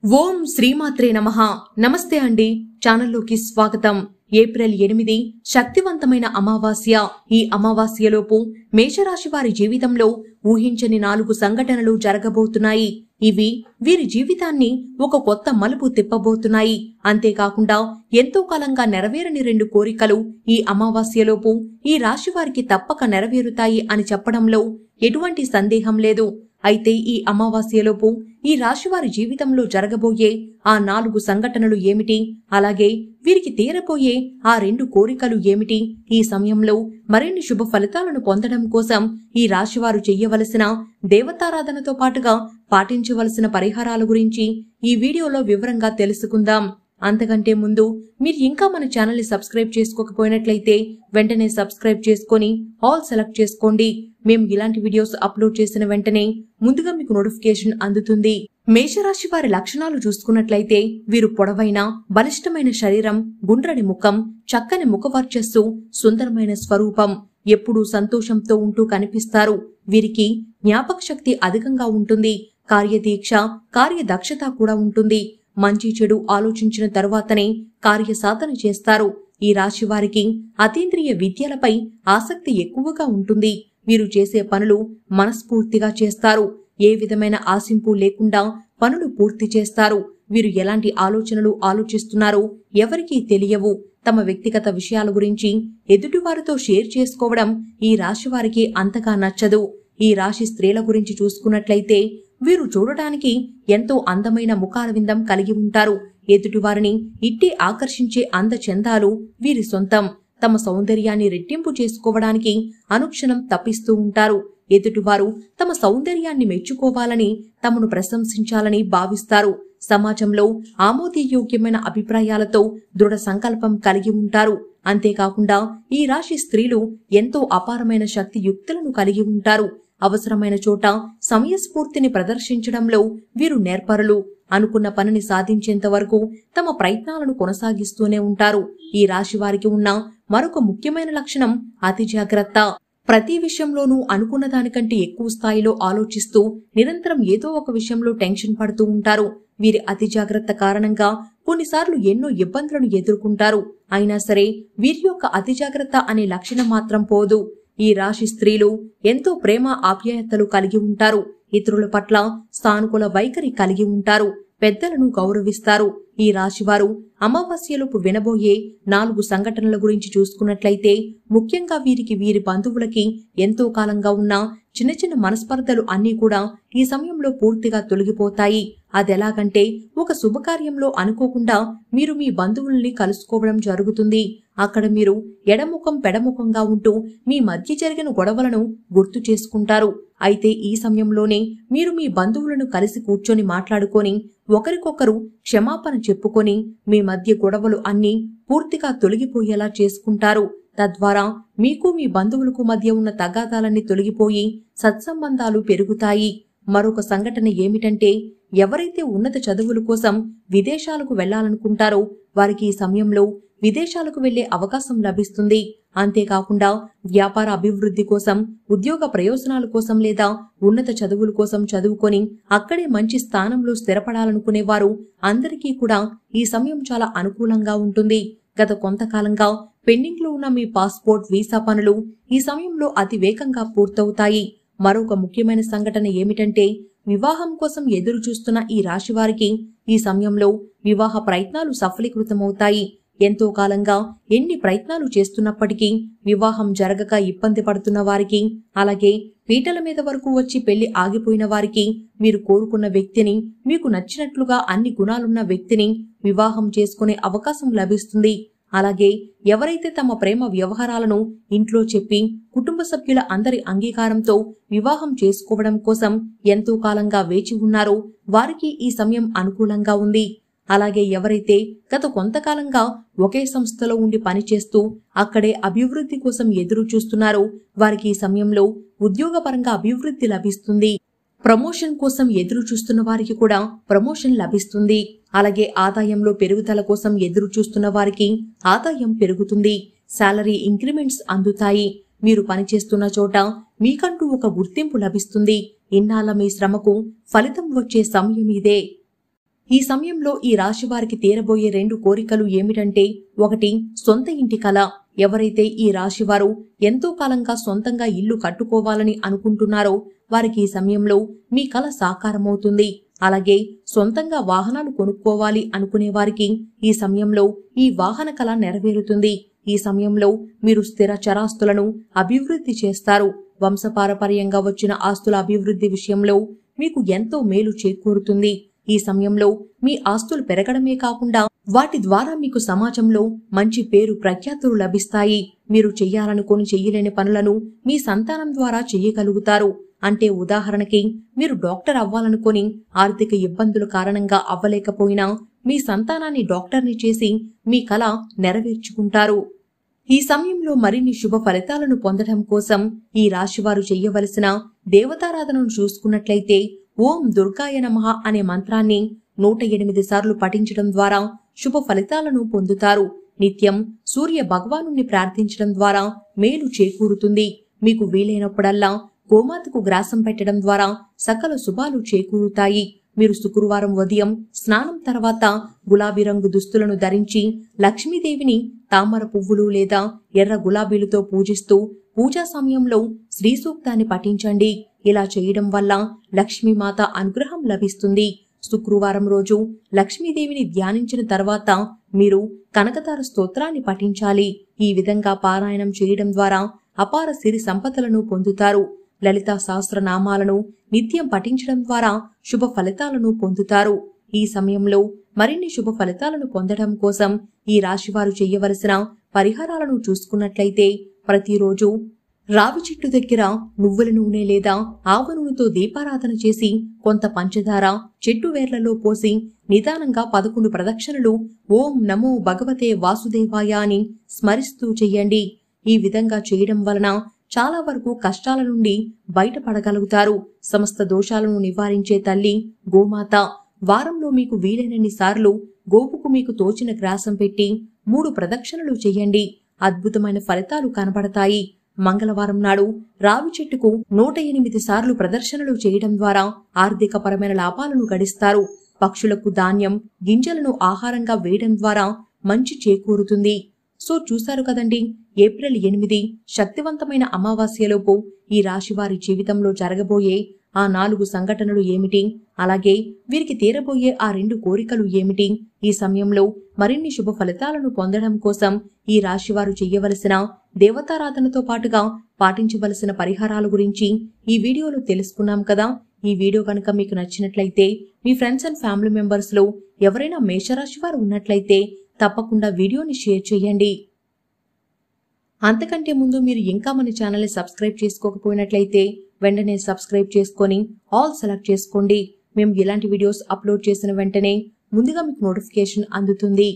ఓం శ్రీమాత్రే నమః. నమస్తే అండి. ఛానల్లోకి స్వాగతం. ఏప్రిల్ 8 శక్తివంతమైన అమావాస్య. ఈ అమావాస్యలోపు మేషరాశి వారి జీవితంలో ఊహించని 4 సంఘటనలు జరగబోతున్నాయి. ఇవి వీరి జీవితాన్ని ఒక కొత్త మలుపు తిప్పబోతున్నాయి. అంతేకాకుండా ఎంతో కాలంగా నెరవేరని 2 కోరికలు ఈ అమావాస్యలోపు ఈ రాశి వారికి తప్పక నెరవేరుతాయి అని చెప్పడంలో ఎటువంటి సందేహం లేదు. అయితే ఈ అమావాస్యలోపు ఈ రాశివారి జీవితంలో జరగబోయే ఆ 4 సంఘటనలు ఏమిటి, అలాగే వీరికి తీరబోయే ఆ 2 కోరికలు ఏమిటి, ఈ సమయంలో మరిన్ని శుభ ఫలితాలను పొందడం కోసం ఈ రాశివారు చెయ్యవలసిన దేవతారాధనతో పాటుగా పాటించవలసిన పరిహారాల గురించి ఈ వీడియోలో వివరంగా తెలుసుకుందాం. అంతకంటే ముందు మీరు ఇంకా మన ఛానల్ని సబ్స్క్రైబ్ చేసుకోకపోయినట్లయితే వెంటనే సబ్స్క్రైబ్ చేసుకొని ఆల్ సెలెక్ట్ చేసుకోండి. మేము ఇలాంటి వీడియోస్ అప్లోడ్ చేసిన వెంటనే ముందుగా మీకు నోటిఫికేషన్ అందుతుంది. మేషరాశి వారి లక్షణాలు చూసుకున్నట్లయితే వీరు పొడవైన బలిష్టమైన శరీరం, గుండ్రని ముఖం, చక్కని ముఖవర్చస్సు, సుందరమైన స్వరూపం, ఎప్పుడూ సంతోషంతో ఉంటూ కనిపిస్తారు. వీరికి జ్ఞాపక శక్తి అధికంగా ఉంటుంది. కార్యదీక్ష, కార్యదక్షత కూడా ఉంటుంది. మంచి చెడు ఆలోచించిన తరువాతనే కార్యసాధన చేస్తారు. ఈ రాశి వారికి అతీంద్రియ విద్యలపై ఆసక్తి ఎక్కువగా ఉంటుంది. వీరు చేసే పనులు మనస్ఫూర్తిగా చేస్తారు. ఏ విధమైన ఆశింపు లేకుండా పనులు పూర్తి చేస్తారు. వీరు ఎలాంటి ఆలోచనలు ఆలోచిస్తున్నారో ఎవరికీ తెలియవు. తమ వ్యక్తిగత విషయాల గురించి ఎదుటివారితో షేర్ చేసుకోవడం ఈ రాశి వారికి అంతగా నచ్చదు. ఈ రాశి స్త్రీల గురించి చూసుకున్నట్లయితే వీరు చూడటానికి ఎంతో అందమైన ముఖారవిందం కలిగి ఉంటారు. ఎదుటివారిని ఇట్టి ఆకర్షించే అందచందాలు వీరి సొంతం. తమ సౌందర్యాన్ని రెట్టింపు చేసుకోవడానికి అనుక్షణం తప్పిస్తూ ఉంటారు. ఎదుటివారు తమ సౌందర్యాన్ని మెచ్చుకోవాలని, తమను ప్రశంసించాలని భావిస్తారు. సమాజంలో ఆమోదయోగ్యమైన అభిప్రాయాలతో దృఢ సంకల్పం కలిగి ఉంటారు. అంతేకాకుండా ఈ రాశి స్త్రీలు ఎంతో అపారమైన శక్తి యుక్తులను కలిగి ఉంటారు. అవసరమైన చోట సమయస్ఫూర్తిని ప్రదర్శించడంలో వీరు నేర్పరులు. అనుకున్న పనిని సాధించేంత వరకు తమ ప్రయత్నాలను కొనసాగిస్తూనే ఉంటారు. ఈ రాశి వారికి ఉన్న మరొక ముఖ్యమైన లక్షణం అతి జాగ్రత్త. ప్రతి విషయంలోనూ అనుకున్న దానికంటే ఎక్కువ స్థాయిలో ఆలోచిస్తూ నిరంతరం ఏదో ఒక విషయంలో టెన్షన్ పడుతూ ఉంటారు. వీరి అతి జాగ్రత్త కారణంగా కొన్నిసార్లు ఎన్నో ఇబ్బందులను ఎదుర్కొంటారు. అయినా సరే వీరి యొక్క అతి జాగ్రత్త అనే లక్షణం మాత్రం పోదు. ఈ రాశి స్త్రీలు ఎంతో ప్రేమ ఆప్యాయతలు కలిగి ఉంటారు. ఇతరుల పట్ల సానుకూల వైఖరి కలిగి ఉంటారు. పెద్దలను గౌరవిస్తారు. ఈ రాశివారు అమావాస్యలోపు వినబోయే 4 సంఘటనల గురించి చూసుకున్నట్లయితే ముఖ్యంగా వీరికి వీరి బంధువులకి ఎంతో కాలంగా ఉన్న చిన్న చిన్న మనస్పర్ధలు అన్నీ కూడా ఈ సమయంలో పూర్తిగా తొలగిపోతాయి. అదెలాగంటే ఒక శుభకార్యంలో అనుకోకుండా మీరు మీ బంధువుల్ని కలుసుకోవడం జరుగుతుంది. అక్కడ మీరు ఎడముఖం పెడముఖంగా ఉంటూ మీ మధ్య జరిగిన గొడవలను గుర్తు చేసుకుంటారు. అయితే ఈ సమయంలోనే మీరు మీ బంధువులను కలిసి కూర్చొని మాట్లాడుకొని ఒకరికొకరు క్షమాపణ చెప్పుకొని మీ మధ్య గొడవలు అన్నీ పూర్తిగా తొలగిపోయేలా చేసుకుంటారు. తద్వారా మీకు మీ బంధువులకు మధ్య ఉన్న తగాదాలన్నీ తొలగిపోయి సత్సంబంధాలు పెరుగుతాయి. మరొక సంఘటన ఏమిటంటే ఎవరైతే ఉన్నత చదువుల కోసం విదేశాలకు వెళ్లాలనుకుంటారో వారికి ఈ సమయంలో విదేశాలకు వెళ్లే అవకాశం లభిస్తుంది. అంతేకాకుండా వ్యాపార అభివృద్ధి కోసం, ఉద్యోగ ప్రయోజనాల కోసం లేదా ఉన్నత చదువుల కోసం చదువుకొని అక్కడే మంచి స్థానంలో స్థిరపడాలనుకునే వారు అందరికీ కూడా ఈ సమయం చాలా అనుకూలంగా ఉంటుంది. గత కొంతకాలంగా పెండింగ్ లో ఉన్న మీ పాస్పోర్ట్, వీసా పనులు ఈ సమయంలో అతి వేగంగా పూర్తవుతాయి. మరొక ముఖ్యమైన సంఘటన ఏమిటంటే వివాహం కోసం ఎదురు చూస్తున్న ఈ రాశి వారికి ఈ సమయంలో వివాహ ప్రయత్నాలు సఫలీకృతమవుతాయి. ఎంతో కాలంగా ఎన్ని ప్రయత్నాలు చేస్తున్నప్పటికీ వివాహం జరగక ఇబ్బంది పడుతున్న వారికి, అలాగే పీటల మీద వరకు వచ్చి పెళ్లి ఆగిపోయిన వారికి మీరు కోరుకున్న వ్యక్తిని, మీకు నచ్చినట్లుగా అన్ని గుణాలున్న వ్యక్తిని వివాహం చేసుకునే అవకాశం లభిస్తుంది. అలాగే ఎవరైతే తమ ప్రేమ వ్యవహారాలను ఇంట్లో చెప్పి కుటుంబ సభ్యుల అందరి అంగీకారంతో వివాహం చేసుకోవడం కోసం ఎంతో కాలంగా వేచి ఉన్నారో వారికి ఈ సమయం అనుకూలంగా ఉంది. అలాగే ఎవరైతే గత కొంతకాలంగా ఒకే సంస్థలో ఉండి పనిచేస్తూ అక్కడే అభివృద్ధి కోసం ఎదురు చూస్తున్నారో వారికి ఈ సమయంలో ఉద్యోగపరంగా అభివృద్ధి లభిస్తుంది. ప్రమోషన్ కోసం ఎదురు చూస్తున్న వారికి కూడా ప్రమోషన్ లభిస్తుంది. అలాగే ఆదాయంలో పెరుగుదల కోసం ఎదురు చూస్తున్న వారికి ఆదాయం పెరుగుతుంది. సాలరీ ఇంక్రిమెంట్స్ అందుతాయి. మీరు పనిచేస్తున్న చోట మీకంటూ ఒక గుర్తింపు లభిస్తుంది. ఇన్నాళ్ల మీ శ్రమకు ఫలితం వచ్చే సమయం ఇదే. ఈ సమయంలో ఈ రాశి వారికి తీరబోయే 2 కోరికలు ఏమిటంటే, 1 సొంత ఇంటి కల. ఎవరైతే ఈ రాశి వారు ఎంతో కాలంగా సొంతంగా ఇల్లు కట్టుకోవాలని అనుకుంటున్నారో వారికి ఈ సమయంలో మీ కల సాకారమవుతుంది. అలాగే సొంతంగా వాహనాలు కొనుక్కోవాలి అనుకునే వారికి ఈ సమయంలో ఈ వాహన కల నెరవేరుతుంది. ఈ సమయంలో మీరు స్థిర చరాస్తులను అభివృద్ధి చేస్తారు. వంశపారపర్యంగా వచ్చిన ఆస్తుల అభివృద్ధి విషయంలో మీకు ఎంతో మేలు చేకూరుతుంది. ఈ సమయంలో మీ ఆస్తులు పెరగడమే కాకుండా వాటి ద్వారా మీకు సమాజంలో మంచి పేరు ప్రఖ్యాతులు లభిస్తాయి. మీరు చెయ్యాలనుకొని చెయ్యలేని పనులను మీ సంతానం ద్వారా చెయ్యగలుగుతారు. అంటే ఉదాహరణకి మీరు డాక్టర్ అవ్వాలనుకొని ఆర్థిక ఇబ్బందుల కారణంగా అవ్వలేకపోయినా మీ సంతానాన్ని డాక్టర్ని చేసి మీ కల నెరవేర్చుకుంటారు. ఈ సమయంలో మరిన్ని శుభ ఫలితాలను పొందడం కోసం ఈ రాశివారు చెయ్యవలసిన దేవతారాధనను చూసుకున్నట్లయితే ఓం దుర్గాయ నమః అనే మంత్రాన్ని 108 సార్లు పఠించడం ద్వారా శుభ ఫలితాలను పొందుతారు. నిత్యం సూర్య భగవానుని ప్రార్థించడం ద్వారా మేలు చేకూరుతుంది. మీకు వీలైనప్పుడల్లా గోమాతకు గ్రాసం పెట్టడం ద్వారా సకల శుభాలు చేకూరుతాయి. మీరు శుక్రవారం ఉదయం స్నానం తర్వాత గులాబీ రంగు దుస్తులను ధరించి లక్ష్మీదేవిని తామర పువ్వులు లేదా ఎర్ర గులాబీలతో పూజిస్తూ పూజా సమయంలో శ్రీ సూక్తాన్ని పఠించండి. ఇలా చేయడం వల్ల లక్ష్మీమాత అనుగ్రహం లభిస్తుంది. శుక్రవారం రోజు లక్ష్మీదేవిని ధ్యానించిన తర్వాత మీరు కనకతార స్తోత్రాన్ని పఠించాలి. ఈ విధంగా పారాయణం చేయడం ద్వారా అపార సిరి సంపదలను పొందుతారు. లలితా సహస్రనామాలను నిత్యం పఠించడం ద్వారా శుభ ఫలితాలను పొందుతారు. ఈ సమయంలో మరిన్ని శుభ ఫలితాలను పొందడం కోసం ఈ రాశివారు చెయ్యవలసిన పరిహారాలను చూసుకున్నట్లయితే, ప్రతిరోజు రావి చెట్టు దగ్గర నువ్వుల నూనె లేదా ఆవ నూనెతో దీపారాధన చేసి కొంత పంచదార చెట్టు వేర్లలో పోసి నిదానంగా 11 ప్రదక్షిణలు ఓం నమో భగవతే వాసుదేవాయ అని స్మరిస్తూ చెయ్యండి. ఈ విధంగా చేయడం వలన చాలా వరకు కష్టాల నుండి బయటపడగలుగుతారు. సమస్త దోషాలను నివారించే తల్లి గోమాత. వారంలో మీకు వీలైనన్ని సార్లు గోవుకు మీకు తోచిన గ్రాసం పెట్టి 3 ప్రదక్షిణలు చెయ్యండి. అద్భుతమైన ఫలితాలు కనబడతాయి. మంగళవారం నాడు రావి చెట్టుకు 108 సార్లు ప్రదర్శనలు చేయడం ద్వారా ఆర్థికపరమైన లాభాలను గడిస్తారు. పక్షులకు ధాన్యం గింజలను ఆహారంగా వేయడం ద్వారా మంచి చేకూరుతుంది. సో చూశారు కదండి, ఏప్రిల్ 8 శక్తివంతమైన అమావాస్యలోపు ఈ రాశివారి జీవితంలో జరగబోయే ఆ 4 సంఘటనలు ఏమిటి, అలాగే వీరికి తీరబోయే ఆ 2 కోరికలు ఏమిటి, ఈ సమయంలో మరిన్ని శుభ ఫలితాలను పొందడం కోసం ఈ రాశివారు చెయ్యవలసిన దేవతారాధనతో పాటుగా పాటించవలసిన పరిహారాల గురించి ఈ వీడియోలో తెలుసుకున్నాం కదా. ఈ వీడియో కనుక మీకు నచ్చినట్లయితే మీ ఫ్రెండ్స్ అండ్ ఫ్యామిలీ మెంబర్స్ లో ఎవరైనా మేషరాశి వారు ఉన్నట్లయితే తప్పకుండా వీడియోని షేర్ చేయండి. అంతకంటే ముందు మీరు ఇంకా మన ఛానల్ని సబ్స్క్రైబ్ చేసుకోకపోయినట్లయితే వెంటనే సబ్స్క్రైబ్ చేసుకొని ఆల్ సెలెక్ట్ చేసుకోండి. మేము ఇలాంటి వీడియోస్ అప్లోడ్ చేసిన వెంటనే ముందుగా మీకు నోటిఫికేషన్ అందుతుంది.